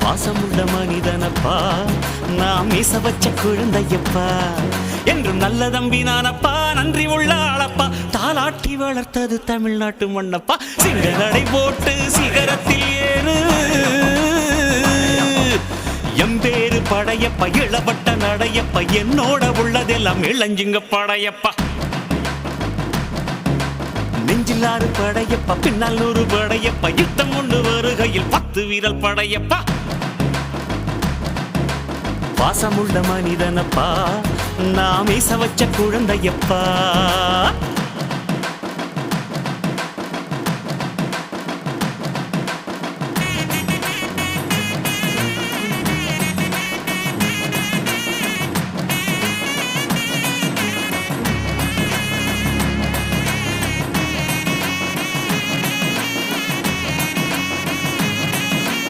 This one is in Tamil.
பாசமுள்ள மனிதனப்பா நாம் மீச வச்ச குழந்தையப்பா என்றும் நல்ல தம்பி நானப்பா நன்றி உள்ள ஆளப்பா தாலாட்டி வளர்த்தது தமிழ்நாட்டு மண்ணப்பா சிங்க நடை போட்டு சிகரத்தில் ஏறு எம்பேரு படையப்பா இளவட்ட நடையப்பா என்னோட உள்ளதெல்லாம் இளஞ்சிங்க படையப்பா நெஞ்சிலாறு படையப்பா பின்னால் 100 படையப்பா யுத்தம் கொண்டு வருகையில் 10 வீரல் படையப்பா பாசமுள்ள மனிதனப்பா நாம் மீச வச்ச குழந்தையப்பா